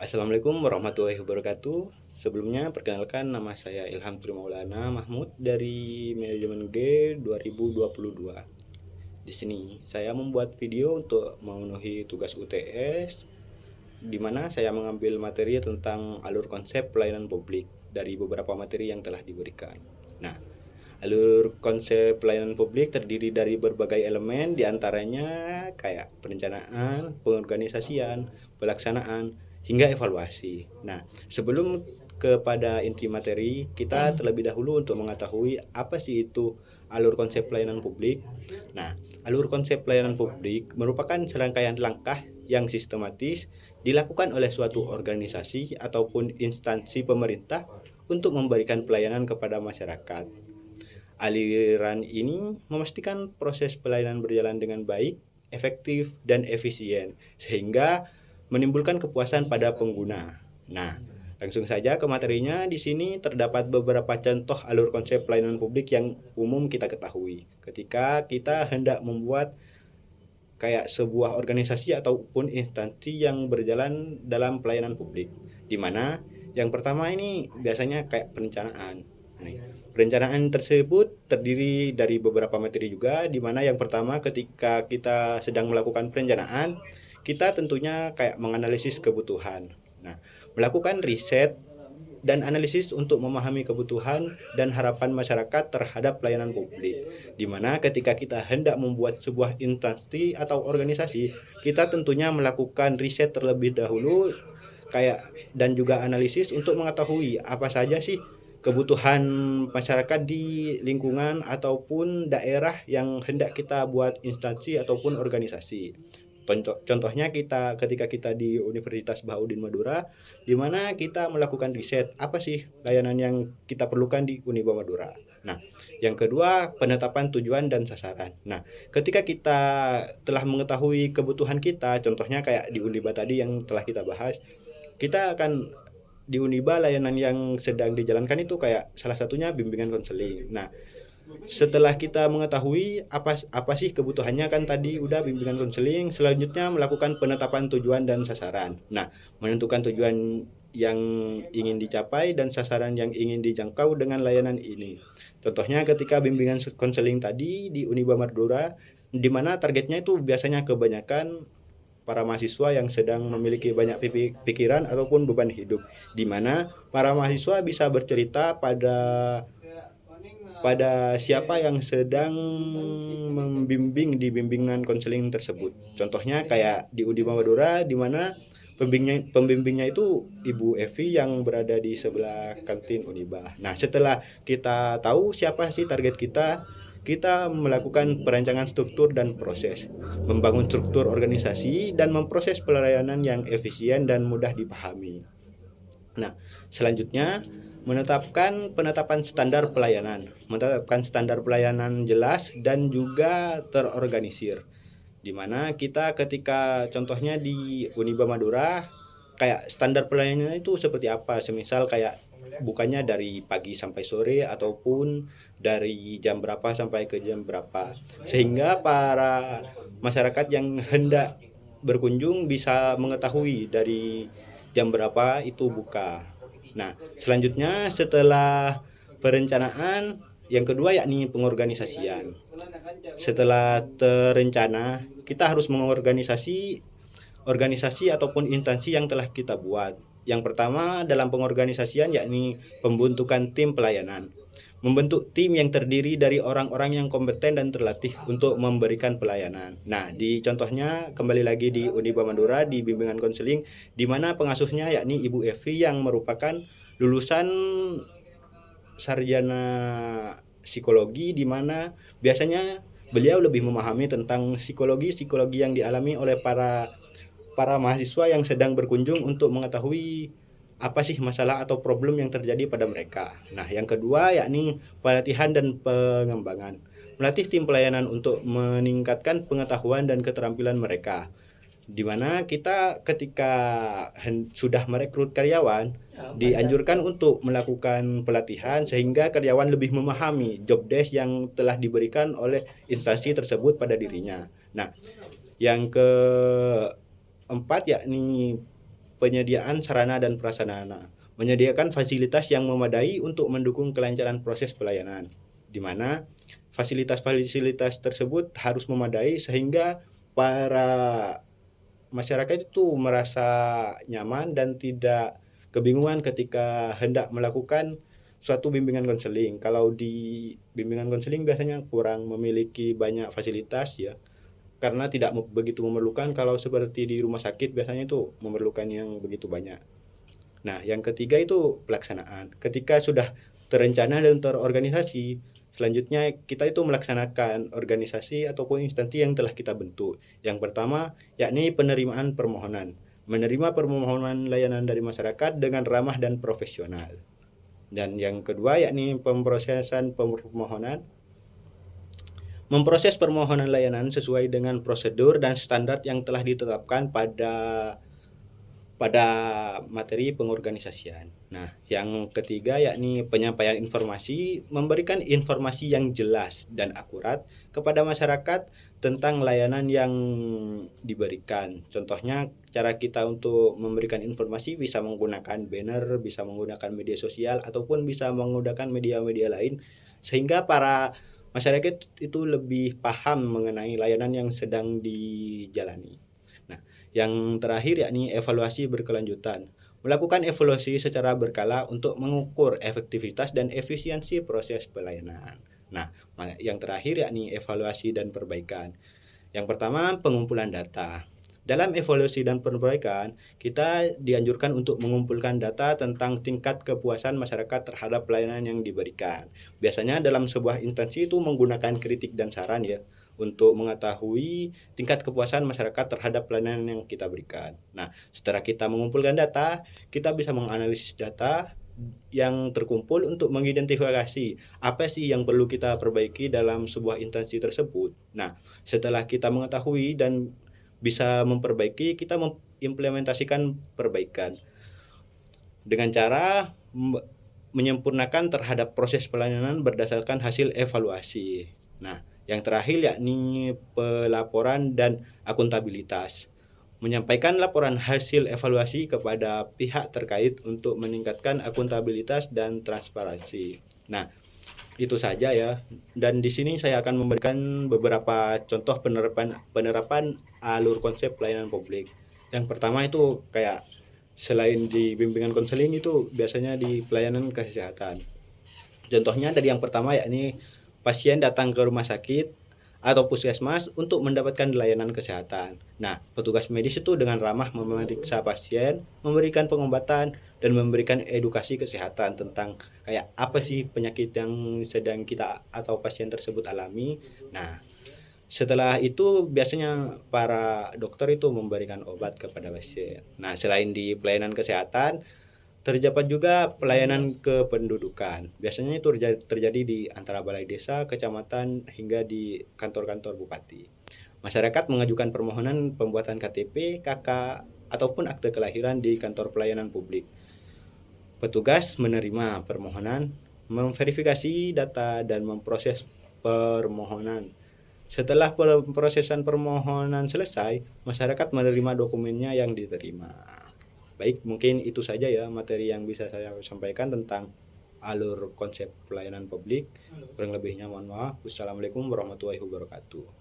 Assalamualaikum warahmatullahi wabarakatuh. Sebelumnya perkenalkan, nama saya Ilham Trimaulana Mahmud dari Manajemen G 2022. Di sini saya membuat video untuk memenuhi tugas UTS, di mana saya mengambil materi tentang alur konsep pelayanan publik dari beberapa materi yang telah diberikan. Nah, alur konsep pelayanan publik terdiri dari berbagai elemen, diantaranya kayak perencanaan, pengorganisasian, pelaksanaan, hingga evaluasi. Nah, sebelum kepada inti materi, kita terlebih dahulu untuk mengetahui apa sih itu alur konsep pelayanan publik. Nah, alur konsep pelayanan publik merupakan serangkaian langkah yang sistematis dilakukan oleh suatu organisasi ataupun instansi pemerintah untuk memberikan pelayanan kepada masyarakat. Aliran ini memastikan proses pelayanan berjalan dengan baik, efektif, dan efisien, sehingga menimbulkan kepuasan pada pengguna. Nah, langsung saja ke materinya. Di sini terdapat beberapa contoh alur konsep pelayanan publik yang umum kita ketahui ketika kita hendak membuat kayak sebuah organisasi ataupun instansi yang berjalan dalam pelayanan publik. Di mana yang pertama ini biasanya kayak perencanaan. Nah, perencanaan tersebut terdiri dari beberapa materi juga, di mana yang pertama ketika kita sedang melakukan perencanaan, kita tentunya kayak menganalisis kebutuhan. Nah, melakukan riset dan analisis untuk memahami kebutuhan dan harapan masyarakat terhadap pelayanan publik. Di mana ketika kita hendak membuat sebuah instansi atau organisasi, kita tentunya melakukan riset terlebih dahulu kayak dan juga analisis untuk mengetahui apa saja sih kebutuhan masyarakat di lingkungan ataupun daerah yang hendak kita buat instansi ataupun organisasi. Contohnya ketika kita di Universitas Bahaudin Madura, di mana kita melakukan riset apa sih layanan yang kita perlukan di Uniba Madura. Nah, yang kedua penetapan tujuan dan sasaran. Nah, ketika kita telah mengetahui kebutuhan kita, contohnya kayak di Uniba tadi yang telah kita bahas, kita akan di Uniba layanan yang sedang dijalankan itu kayak salah satunya bimbingan konseling. Nah, setelah kita mengetahui apa sih kebutuhannya, kan tadi udah bimbingan konseling, selanjutnya melakukan penetapan tujuan dan sasaran. Nah, menentukan tujuan yang ingin dicapai dan sasaran yang ingin dijangkau dengan layanan ini. Contohnya ketika bimbingan konseling tadi di Uniba Madura, di mana targetnya itu biasanya kebanyakan para mahasiswa yang sedang memiliki banyak pikiran ataupun beban hidup, di mana para mahasiswa bisa bercerita pada siapa yang sedang membimbing di bimbingan konseling tersebut. Contohnya kayak di Uniba Madura, di mana pembimbingnya itu Ibu Evi yang berada di sebelah kantin Uniba. Nah, setelah kita tahu siapa sih target kita, kita melakukan perancangan struktur dan proses, membangun struktur organisasi dan memproses pelayanan yang efisien dan mudah dipahami. Nah, selanjutnya penetapan standar pelayanan jelas dan juga terorganisir. Di mana kita ketika contohnya di Uniba Madura, kayak standar pelayanannya itu seperti apa? Semisal kayak bukannya dari pagi sampai sore ataupun dari jam berapa sampai ke jam berapa, sehingga para masyarakat yang hendak berkunjung bisa mengetahui dari jam berapa itu buka. Nah, selanjutnya setelah perencanaan, yang kedua yakni pengorganisasian. Setelah terencana, kita harus organisasi ataupun instansi yang telah kita buat. Yang pertama dalam pengorganisasian yakni pembentukan tim pelayanan. Membentuk tim yang terdiri dari orang-orang yang kompeten dan terlatih untuk memberikan pelayanan. Nah, di contohnya kembali lagi di Uniba Madura di bimbingan konseling, di mana pengasuhnya yakni Ibu Evi yang merupakan lulusan sarjana psikologi, di mana biasanya beliau lebih memahami tentang psikologi yang dialami oleh para mahasiswa yang sedang berkunjung untuk mengetahui apa sih masalah atau problem yang terjadi pada mereka. Nah, yang kedua yakni pelatihan dan pengembangan. Melatih tim pelayanan untuk meningkatkan pengetahuan dan keterampilan mereka. Di mana kita ketika sudah merekrut karyawan, dianjurkan untuk melakukan pelatihan sehingga karyawan lebih memahami job desk yang telah diberikan oleh instansi tersebut pada dirinya. Nah, yang keempat yakni penyediaan sarana dan prasarana, menyediakan fasilitas yang memadai untuk mendukung kelancaran proses pelayanan, di mana fasilitas-fasilitas tersebut harus memadai sehingga para masyarakat itu merasa nyaman dan tidak kebingungan ketika hendak melakukan suatu bimbingan konseling. Kalau di bimbingan konseling biasanya kurang memiliki banyak fasilitas ya, karena tidak begitu memerlukan. Kalau seperti di rumah sakit biasanya itu memerlukan yang begitu banyak. Nah, yang ketiga itu pelaksanaan. Ketika sudah terencana dan terorganisasi, selanjutnya kita itu melaksanakan organisasi ataupun instansi yang telah kita bentuk. Yang pertama yakni penerimaan permohonan. Menerima permohonan layanan dari masyarakat dengan ramah dan profesional. Dan yang kedua yakni pemrosesan permohonan. Memproses permohonan layanan sesuai dengan prosedur dan standar yang telah ditetapkan pada materi pengorganisasian. Nah, yang ketiga yakni penyampaian informasi, memberikan informasi yang jelas dan akurat kepada masyarakat tentang layanan yang diberikan. Contohnya, cara kita untuk memberikan informasi bisa menggunakan banner, bisa menggunakan media sosial, ataupun bisa menggunakan media-media lain, sehingga para masyarakat itu lebih paham mengenai layanan yang sedang dijalani. Nah, yang terakhir yakni evaluasi berkelanjutan. Melakukan evaluasi secara berkala untuk mengukur efektivitas dan efisiensi proses pelayanan. Nah, yang terakhir yakni evaluasi dan perbaikan. Yang pertama, pengumpulan data. Dalam evaluasi dan perbaikan, kita dianjurkan untuk mengumpulkan data tentang tingkat kepuasan masyarakat terhadap pelayanan yang diberikan. Biasanya dalam sebuah instansi itu menggunakan kritik dan saran ya, untuk mengetahui tingkat kepuasan masyarakat terhadap pelayanan yang kita berikan. Nah, setelah kita mengumpulkan data, kita bisa menganalisis data yang terkumpul untuk mengidentifikasi apa sih yang perlu kita perbaiki dalam sebuah instansi tersebut. Nah, setelah kita mengetahui dan bisa memperbaiki, kita mengimplementasikan perbaikan dengan cara menyempurnakan terhadap proses pelayanan berdasarkan hasil evaluasi. Nah, yang terakhir yakni pelaporan dan akuntabilitas. Menyampaikan laporan hasil evaluasi kepada pihak terkait untuk meningkatkan akuntabilitas dan transparansi. Nah, itu saja ya. Dan di sini saya akan memberikan beberapa contoh penerapan alur konsep pelayanan publik. Yang pertama itu kayak selain di bimbingan konseling itu biasanya di pelayanan kesehatan. Contohnya dari yang pertama yakni pasien datang ke rumah sakit atau puskesmas untuk mendapatkan layanan kesehatan. Nah, petugas medis itu dengan ramah memeriksa pasien, memberikan pengobatan, dan memberikan edukasi kesehatan tentang kayak apa sih penyakit yang sedang kita atau pasien tersebut alami. Nah, setelah itu biasanya para dokter itu memberikan obat kepada pasien. Nah, selain di pelayanan kesehatan, terdapat juga pelayanan kependudukan. Biasanya itu terjadi di antara balai desa, kecamatan, hingga di kantor-kantor bupati. Masyarakat mengajukan permohonan pembuatan KTP, KK, ataupun akte kelahiran di kantor pelayanan publik. Petugas menerima permohonan, memverifikasi data, dan memproses permohonan. Setelah pemrosesan permohonan selesai, masyarakat menerima dokumennya yang diterima. Baik, mungkin itu saja ya materi yang bisa saya sampaikan tentang alur konsep pelayanan publik. Kurang lebihnya mohon maaf. Wassalamualaikum warahmatullahi wabarakatuh.